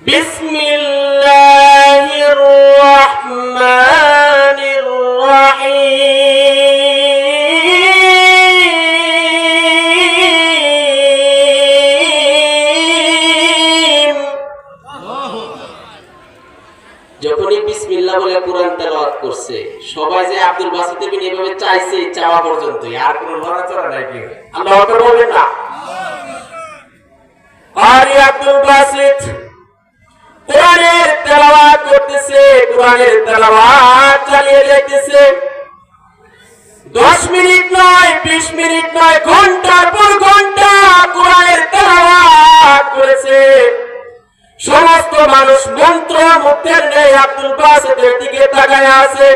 বিসমিল্লাহির রহমানির রহিম। যখনই বিসমিল্লাহ বলে কোরআন তেলাওয়াত করছে, সবাই যে আব্দুল বাসিত বিন এভাবে চাইছে, চাওয়া পর্যন্ত আর কোনো লড়াচড়া নাই। কি আল্লাহু আকবার বলবেন না? কারি আব্দুল বাসিত কোরআনের তেলাওয়াত করতেছে, কোরআনের তেলাওয়াত চালিয়ে যাইতেছে। 10 মিনিট নয়, 20 মিনিট নয়, ঘন্টার পর ঘন্টা কোরআনের তেলাওয়াত করেছে। সমস্ত মানুষ মন্ত্র মুগ্ধের ন্যায় আব্দুল বাসিতের দিকে তাকায় আছে।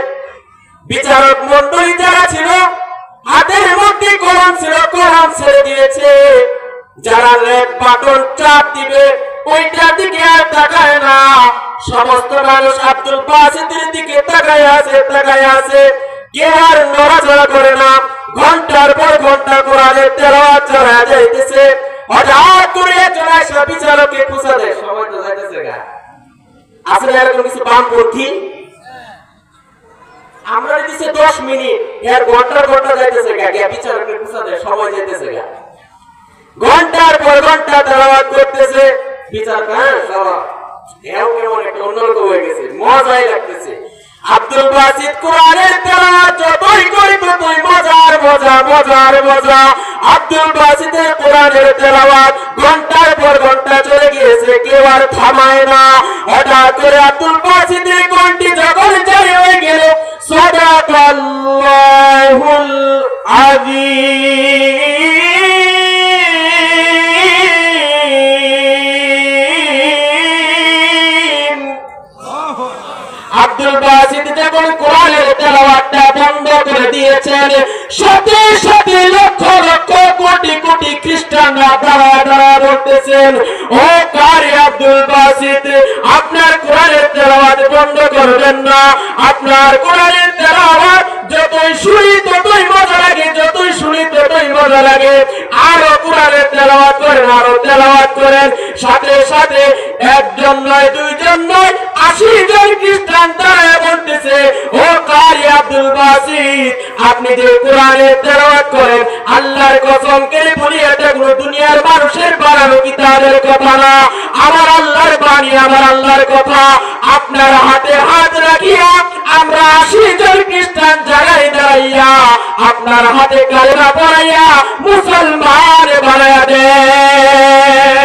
বিচারক মণ্ডলী যারা ছিল, হাতের মধ্যে কলম ছিল, কলম ছেড়ে দিয়েছে। যারা রেড বাটন চাপ দিবে ওইটার দিকে আর তাকায় না। সমস্ত মানুষ আব্দুল বাসিতের দিকে তাকায় আছে, তাকায় আছে, কেউ আর নড়াচড়া করে না। ঘন্টার পর ঘন্টা কোরআনের তেলাওয়াত চলা যাইতেছে। হঠাৎ করে চলে আসা বিচারককে খুঁজা দেয়, সময় তো যাইতেছে গা। আসলে এরকম কিছু বামপন্থী আমরা দিচ্ছে 10 মিনিট, এর ঘন্টার ঘন্টা যাইতেছে গা। বিচারককে খুঁজা দেয়, সময় যাইতেছে গা। ঘন্টার পর ঘন্টা তেলাওয়াত করতেছে বিচারক। কেমন একটা অন্যরকম হয়ে গেছে, মজাই লাগতেছে। আব্দুল বাসিত কোরআনের তেলাওয়াত যতই করি ততই মজার মজা, মজার মজা। আব্দুল বাসিতের কোরআনের তেলাওয়াত ঘন্টার পর ঘন্টা চলে গিয়েছে, কেউ আর থামায় না। হঠাৎ করে আব্দুল বাসিতের কণ্ঠে যখন জারি হয়ে গেল, সাদাকাল্লাহুল আযীম। আব্দুল বাসিত যখন কোরআনের তেলাওয়াতটা বন্ধ করে দিয়েছেন, সাথে সাথে লক্ষ লক্ষ কোটি কোটি খ্রিস্টানরা দাঁড়া দাঁড়া বলতেছেন, ও কারি আব্দুল বাসিত, আপনার কোরআনের তেলাওয়াত বন্ধ করবেন না। আপনার কোরআনের তেলাওয়াত যতই শুনি ততই মজা লাগে, যতই শুনি ততই মজা লাগে। আরো কোরআনের তেলাওয়াত করেন, আরো তেলাওয়াত করেন। সাথে সাথে একজন নয়, দুইজন নয়, 80 জন খ্রিস্টান দাঁড়ায় বলতেছে, ও কারি আব্দুল বাসিত, আপনি যে কোরআনের তেলাওয়াত করেন, আল্লাহর কসম করে বলি, এটা কোনো দুনিয়ার মানুষের বানানো কিতাবের কথা না, আমার আল্লাহর বাণী, আমার আল্লাহর কথা। আপনার হাতে হাত রাখিয়া আমরা 80 জন খ্রিস্টান জায়গায় দাঁড়াইয়া আপনার আপনার হাতে কালেমা পড়াইয়া মুসলমান বানায়া দেন।